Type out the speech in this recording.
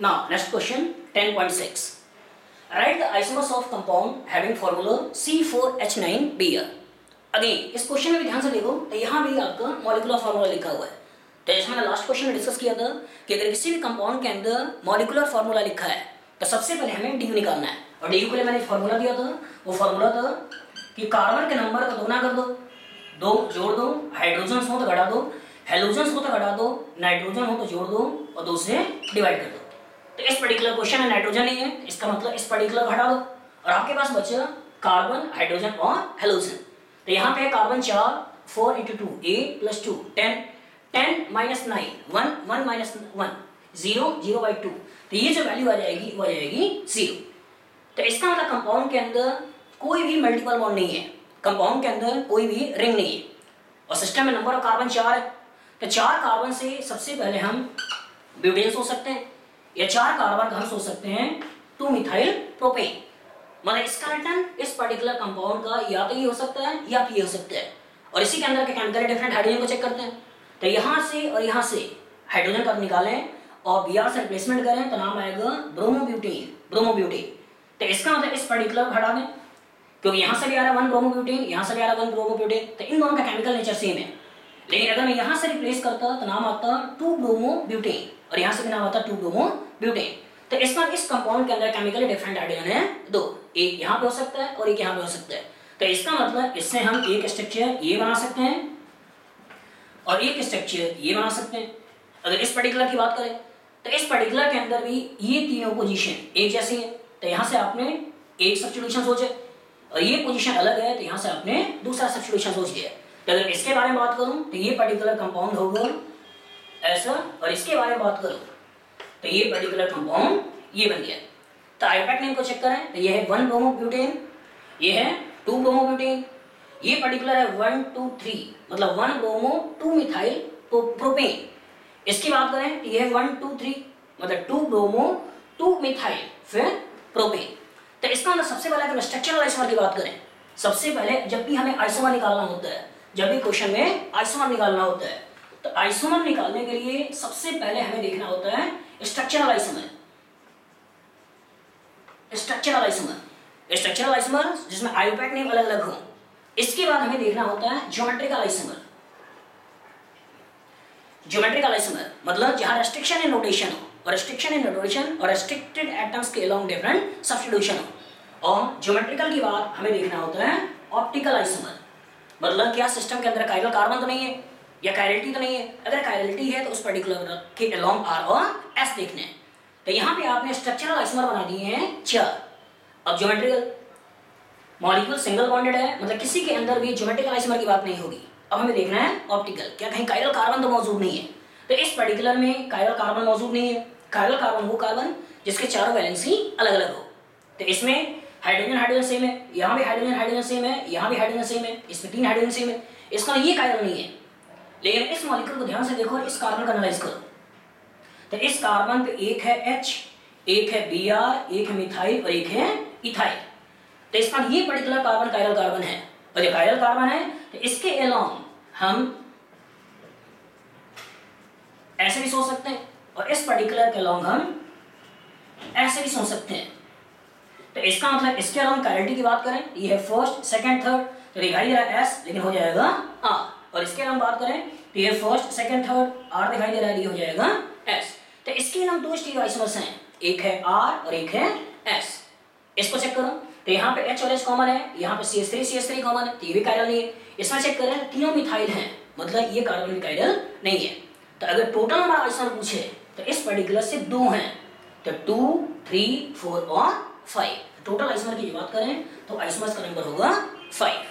Now, next question 10.6. Write the isomers of compound having formula C4H9Br. Again इस question में भी ध्यान से देखो तो यहाँ भी आपका मॉलिक्यूलर फार्मूला लिखा हुआ है। तो जैसे मैंने लास्ट क्वेश्चन में डिस्कस किया था कि अगर किसी भी कंपाउंड के अंदर मॉलिक्यूलर फार्मूला लिखा है तो सबसे पहले हमें डी निकालना है। और डी के लिए मैंने फार्मूला दिया था, वो फार्मूला था कि कार्बन के नंबर को दोगुना कर दो, दो जोड़ दो, हाइड्रोजन हो तो घटा दो, हेलोजन हो तो घटा दो, नाइट्रोजन हो तो जोड़ दो और 2 से डिवाइड कर दो। तो इस पर्टिकुलर क्वेश्चन में नाइट्रोजन नहीं है, इसका मतलब इस पर्टिकुलर घटा दो और आपके पास बचा कार्बन, हाइड्रोजन और हेलोजन। तो यहाँ पे कार्बन 4, 4 × 2 8 + 2 10, 10 - 9 1, 1 - 1 0, 0/2। तो ये जो वैल्यू आ जाएगी वो आ जाएगी 0। तो इसका मतलब कंपाउंड के अंदर कोई भी मल्टीपल बॉन्ड नहीं है, कंपाउंड के अंदर कोई भी रिंग नहीं है और सिस्टम में नंबर ऑफ कार्बन 4 है। तो 4 कार्बन से सबसे पहले हम ब्यूटेन सोच सकते हैं या 4 कार्बन का हम सोच सकते हैं 2-मिथाइल प्रोपेन। मतलब इसका रिटर्न इस पर्टिकुलर कंपाउंड का या तो ये हो सकता है या फिर ये हो सकता है। और इसी के अंदर के केमिकली डिफरेंट हाइड्रोजन को चेक करते हैं। तो यहाँ से और यहाँ से हाइड्रोजन का निकालें और Br से रिप्लेसमेंट करें तो नाम आएगा ब्रोमोब्यूटेन। तो इसका मतलब इस पर्टिकुलर हटा दें क्योंकि यहाँ से भी आ रहा है 1 ब्रोमोब्यूटेन, यहाँ से भी आ रहा है 1 ब्रोमोब्यूटेन। तो इन दोनों का केमिकल नेचर सेम है। लेकिन अगर मैं यहाँ से रिप्लेस करता तो नाम आता 2 ब्रोमोब्यूटेन और यहाँ से भी नाम आता 2 ब्रोमोब्यूटेन। तो इसका इस कंपाउंड के अंदर केमिकली डिफरेंट हाइड्रोजन है 2, एक यहाँ पे हो सकता है और एक यहाँ पे हो सकता है। तो इसका मतलब इससे हम एक स्ट्रक्चर ये बना सकते हैं और एक स्ट्रक्चर ये बना सकते हैं। अगर इस पर्टिकुलर की बात करें तो इस पर्टिकुलर के अंदर भी ये तीनों पोजीशन एक जैसी है। तो यहाँ से आपने एक सब्स्टिट्यूशन सोचे और ये पोजीशन अलग है तो यहाँ से आपने दूसरा सब्स्टिट्यूशन सोच लिया। तो अगर इसके बारे में बात करूँ तो ये पर्टिकुलर कंपाउंड होगा ऐसा और इसके बारे में बात करूँ तो ये पर्टिकुलर कंपाउंड ये बन गया। तो आयोपैक नेम को चेक करें तो ये है 1 ब्रोमोब्यूटेन, ये है 2 ब्रोमोब्यूटेन, ये पर्टिकुलर है 1 2 3 मतलब 1 ब्रोमो 2 मिथाइल प्रोपेन। इसकी बात करें तो ये है 1 2 3 मतलब 2 ब्रोमो 2 मिथाइल फिर प्रोपेन। तो इसका मतलब सबसे पहले अगर स्ट्रक्चरल आइसोमर की बात करें, सबसे पहले जब भी हमें आइसोमर निकालना होता है, जब भी क्वेश्चन में आइसोमर निकालना होता है तो आइसोमर निकालने के लिए सबसे पहले हमें देखना होता है स्ट्रक्चरल आइसोमर। स्ट्रक्चरल आइसोमर जिसमें आयोपैक नेम अलग अलग हो। इसके बाद हमें देखना होता है ज्योमेट्रिकल आइसोमर। ज्योमेट्रिकल आइसोमर मतलब जहां रेस्ट्रिक्शन इन नोटेशन हो और रेस्ट्रिक्शन इन नोटेशन और रेस्ट्रिक्टेड एटम्स के अलोंग डिफरेंट सब्स्टिट्यूशन हो। और ज्योमेट्रिकल की बात हमें देखना होता है ऑप्टिकल आइसोमर मतलब क्या सिस्टम के अंदर कायरल कार्बन तो नहीं है या कायरलिटी तो नहीं है। अगर कायरलिटी है तो उस पर्टिकुलर के अलोंग आर और एस देखने हैं। तो यहाँ पे आपने स्ट्रक्चरल आइसोमर बना दिए हैं 4। अब ज्योमेट्रिकल मॉलिक्यूल सिंगल बॉन्डेड है मतलब किसी के अंदर भी ज्योमेट्रिकल आइसोमर की बात नहीं होगी। अब हमें देखना है ऑप्टिकल, क्या कहीं कायरल कार्बन तो मौजूद नहीं है। तो इस पर्टिकुलर में कायरल कार्बन मौजूद नहीं है। कायरल कार्बन वो कार्बन जिसके चारों वैलेंसी अलग अलग हो। तो इसमें हाइड्रोजन सेम है, यहाँ भी हाइड्रोजन सेम है, यहाँ भी हाइड्रोजन सेम है, इसमें 3 हाइड्रोजन सेम है। इसका ये कायरल नहीं है। लेकिन इस मॉलिक्यूल को ध्यान से देखो और इस कार्बन का एनालाइज करो। तो इस कार्बन पे एक है H, एक है Br, एक है मिथाइल और एक है इथाइल। तो इसका ये पर्टिकुलर कार्बन कायरल कार्बन है और जब कायरल कार्बन है तो इसके अलोंग हम ऐसे भी सोच सकते हैं और इस पर्टिकुलर के अलोंग हम ऐसे भी सोच सकते हैं। तो इसका मतलब इसके अलोंग कायरलिटी की बात करें ये है फर्स्ट सेकंड थर्ड तो दिखाई दे रहा है S लेकिन हो जाएगा R। और इसके अलावा बात करें तो ये फर्स्ट सेकंड थर्ड R दिखाई दे रहा है ये हो जाएगा S। तो इसके अलावा 2 स्टीरियो आइसोमर्स हैं, एक है R और एक है S। इसको चेक करो तो यहाँ पे H और H कॉमन है, यहाँ पे CH3 कॉमन है तो ये भी कायरल नहीं है। इसमें चेक करें तीनों मिथाइल हैं मतलब ये कार्बन भी कायरल नहीं है। तो अगर टोटल हमारा आइसोमर पूछे तो इस पर्टिकुलर से 2 हैं तो 2 3 4 और 5। टोटल आइसोमर की बात करें तो आइसोमर्स का नंबर होगा 5।